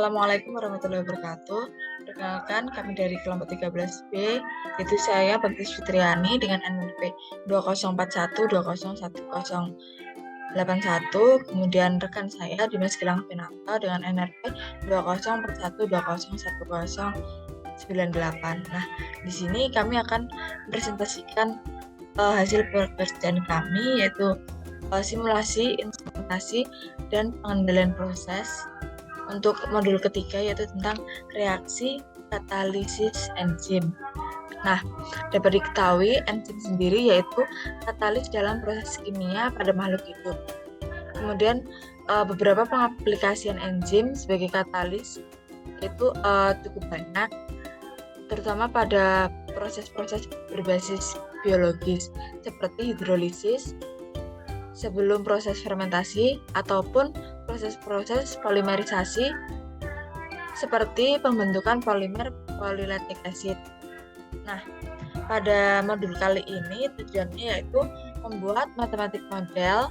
Assalamualaikum warahmatullahi wabarakatuh. Perkenalkan, kami dari kelompok 13B, yaitu saya Bagtis Fitriani dengan NMP 2041201081, kemudian rekan saya Dimas Gilang Pinata dengan NRP 2041201098. Nah, di sini kami akan presentasikan hasil pekerjaan kami, yaitu simulasi, instrumentasi, dan pengendalian proses. Untuk modul ketiga yaitu tentang reaksi katalisis enzim. Nah, dapat diketahui enzim sendiri yaitu katalis dalam proses kimia pada makhluk hidup. Kemudian beberapa pengaplikasian enzim sebagai katalis itu cukup banyak, terutama pada proses-proses berbasis biologis seperti hidrolisis, sebelum proses fermentasi, ataupun proses-proses polimerisasi seperti pembentukan polimer polylactic acid. Nah, pada modul kali ini tujuannya yaitu membuat matematik model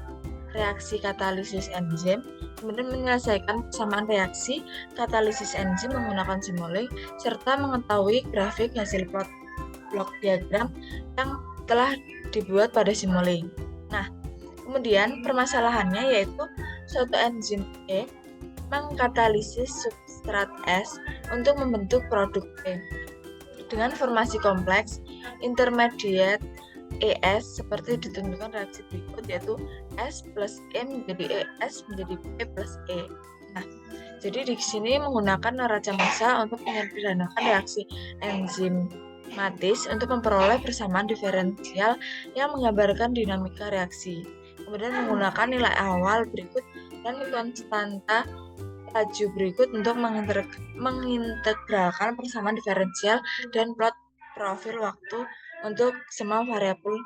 reaksi katalisis enzim, kemudian menyelesaikan persamaan reaksi katalisis enzim menggunakan simulink, serta mengetahui grafik hasil plot blok diagram yang telah dibuat pada simulink. Nah, kemudian permasalahannya yaitu suatu enzim E mengkatalisis substrat S untuk membentuk produk E dengan formasi kompleks intermediate ES seperti ditentukan reaksi berikut, yaitu S plus E menjadi ES menjadi B plus E. Nah, jadi di sini menggunakan neraca massa untuk menyederhanakan reaksi enzimatis untuk memperoleh persamaan diferensial yang menggambarkan dinamika reaksi. Kemudian menggunakan nilai awal berikut dan konstanta laju berikut untuk mengintegralkan persamaan diferensial dan plot profil waktu untuk semua variabel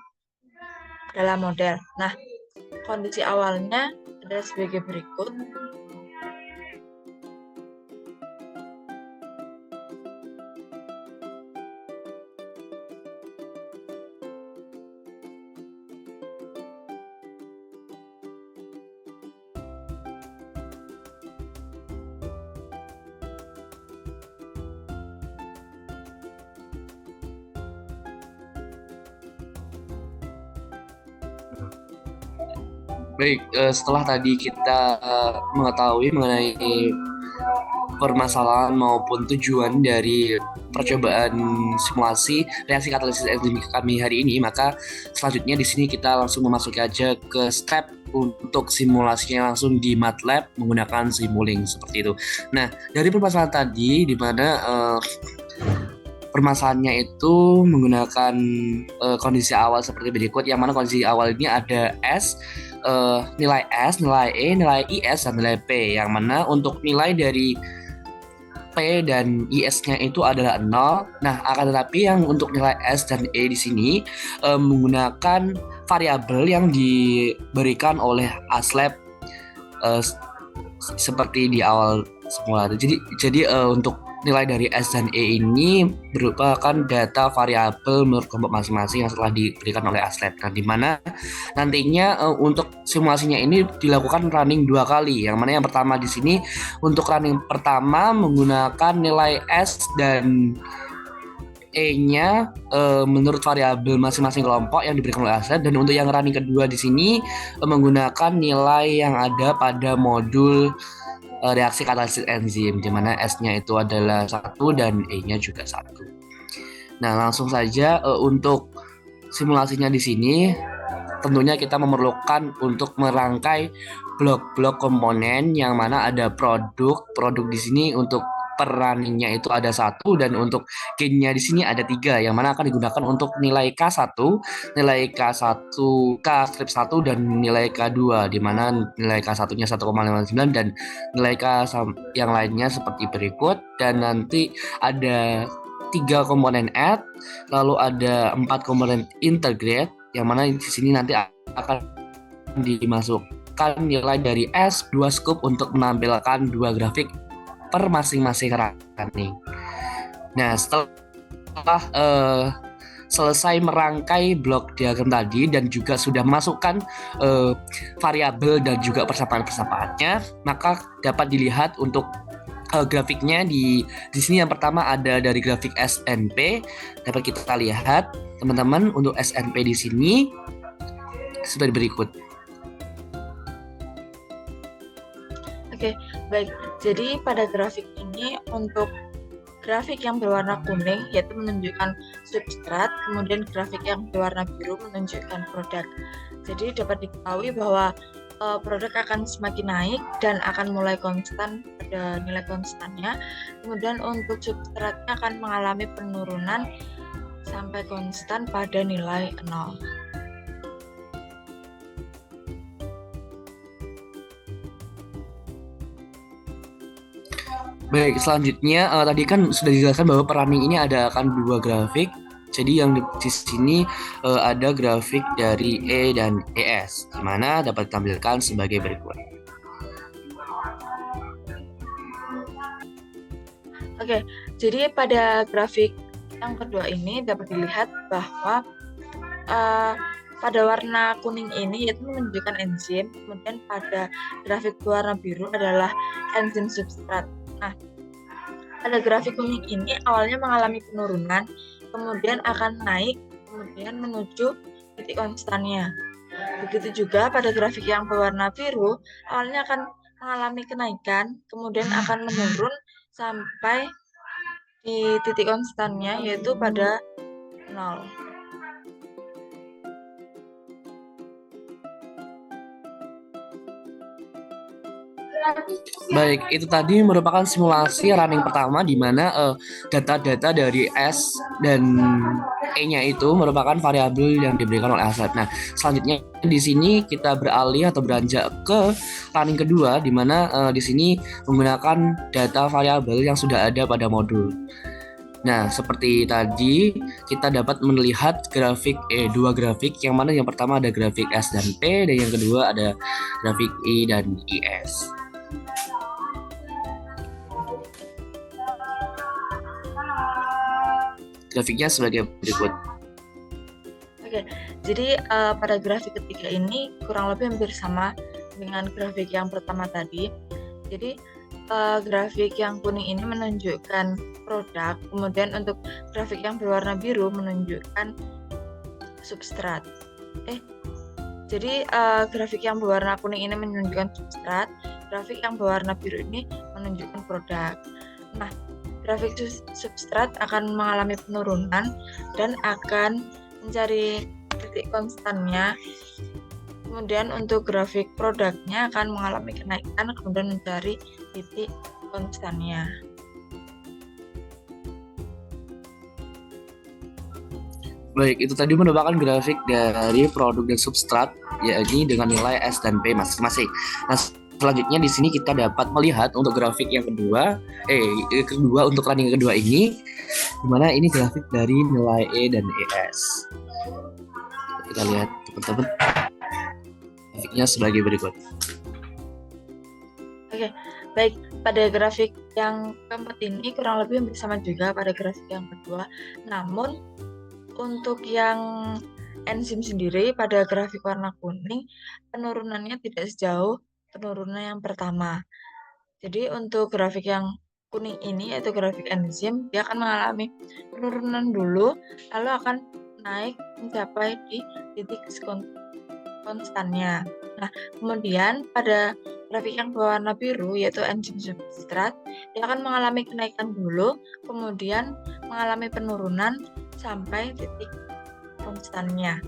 dalam model. Nah, kondisi awalnya adalah sebagai berikut. Baik, setelah tadi kita mengetahui mengenai permasalahan maupun tujuan dari percobaan simulasi reaksi katalisis enzim kami hari ini, maka selanjutnya di sini kita langsung memasuki aja ke step untuk simulasinya langsung di MATLAB menggunakan Simulink seperti itu. Nah, dari permasalahan tadi di mana permasalahannya itu menggunakan kondisi awal seperti berikut, yang mana kondisi awal ini ada S, nilai S, nilai E, nilai IS, dan nilai P, yang mana untuk nilai dari P dan IS-nya itu adalah 0. Nah, akan tetapi yang untuk nilai S dan E di sini menggunakan variabel yang diberikan oleh ASLab seperti di awal semula. Jadi untuk nilai dari S dan E ini merupakan data variabel menurut kelompok masing-masing yang telah diberikan oleh ASLab. Nah, di mana nantinya untuk simulasinya ini dilakukan running 2 kali. Yang mana yang pertama di sini untuk running pertama menggunakan nilai S dan E-nya menurut variabel masing-masing kelompok yang diberikan oleh ASLab, dan untuk yang running kedua di sini menggunakan nilai yang ada pada modul reaksi katalisis enzim, di mana S-nya itu adalah 1 dan E-nya juga 1. Nah, langsung saja untuk simulasinya di sini tentunya kita memerlukan untuk merangkai blok-blok komponen, yang mana ada produk di sini untuk per runningnya itu ada 1, dan untuk gain-nya di sini ada 3, yang mana akan digunakan untuk nilai K1, nilai K1, K strip 1, dan nilai K2, di mana nilai K1-nya 1,59 dan nilai K yang lainnya seperti berikut. Dan nanti ada 3 komponen add, lalu ada 4 komponen integrate, yang mana di sini nanti akan dimasukkan nilai dari S, 2 scoop untuk menampilkan 2 grafik per masing-masing running. Nah, setelah selesai merangkai blok diagram tadi dan juga sudah masukkan variabel dan juga persamaan-persamaannya, maka dapat dilihat untuk grafiknya di sini yang pertama ada dari grafik SNP. Dapat kita lihat teman-teman untuk SNP di sini sebagai berikut. Oke, baik. Jadi pada grafik ini untuk grafik yang berwarna kuning yaitu menunjukkan substrat, kemudian grafik yang berwarna biru menunjukkan produk. Jadi dapat diketahui bahwa produk akan semakin naik dan akan mulai konstan pada nilai konstannya. Kemudian untuk substratnya akan mengalami penurunan sampai konstan pada nilai 0. Baik, selanjutnya tadi kan sudah dijelaskan bahwa running ini ada akan 2 grafik. Jadi yang di sini ada grafik dari E dan ES, di mana dapat ditampilkan sebagai berikut. Oke, jadi pada grafik yang kedua ini dapat dilihat bahwa pada warna kuning ini yaitu menunjukkan enzim, kemudian pada grafik warna biru adalah enzim substrat. Nah, pada grafik kuning ini awalnya mengalami penurunan, kemudian akan naik, kemudian menuju titik konstannya. Begitu juga pada grafik yang berwarna biru, awalnya akan mengalami kenaikan, kemudian akan menurun sampai di titik konstannya, yaitu pada 0. Baik, itu tadi merupakan simulasi running pertama di mana data-data dari S dan E-nya itu merupakan variabel yang diberikan oleh Aslet. Nah, selanjutnya di sini kita beralih atau beranjak ke running kedua di mana di sini menggunakan data variabel yang sudah ada pada modul. Nah, seperti tadi kita dapat melihat grafik dua grafik, yang mana yang pertama ada grafik S dan P dan yang kedua ada grafik I dan IS. Grafiknya sebagai berikut. Oke, jadi pada grafik ketiga ini kurang lebih hampir sama dengan grafik yang pertama tadi. Jadi grafik yang kuning ini menunjukkan produk, kemudian untuk grafik yang berwarna biru menunjukkan substrat. Jadi grafik yang berwarna kuning ini menunjukkan substrat, grafik yang berwarna biru ini menunjukkan produk. Nah, grafik substrat akan mengalami penurunan dan akan mencari titik konstannya. Kemudian untuk grafik produknya akan mengalami kenaikan, kemudian mencari titik konstannya. Baik, itu tadi merupakan grafik dari produk dan substrat, yakni dengan nilai S dan P masing-masing. Nah, selanjutnya di sini kita dapat melihat untuk grafik yang kedua, untuk running kedua ini, di mana ini grafik dari nilai E dan ES. Kita lihat teman-teman. Grafiknya sebagai berikut. Oke, baik. Pada grafik yang keempat ini kurang lebih sama juga pada grafik yang kedua. Namun untuk yang enzim sendiri pada grafik warna kuning penurunannya tidak sejauh penurunan yang pertama. Jadi untuk grafik yang kuning ini yaitu grafik enzim, dia akan mengalami penurunan dulu, lalu akan naik mencapai di titik konstannya. Nah, kemudian pada grafik yang berwarna biru yaitu enzim substrat, dia akan mengalami kenaikan dulu, kemudian mengalami penurunan sampai titik konstannya.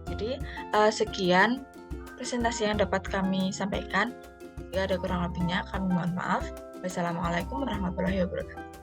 Jadi sekian presentasi yang dapat kami sampaikan. Jika ada kurang lebihnya, kami mohon maaf. Wassalamualaikum warahmatullahi wabarakatuh.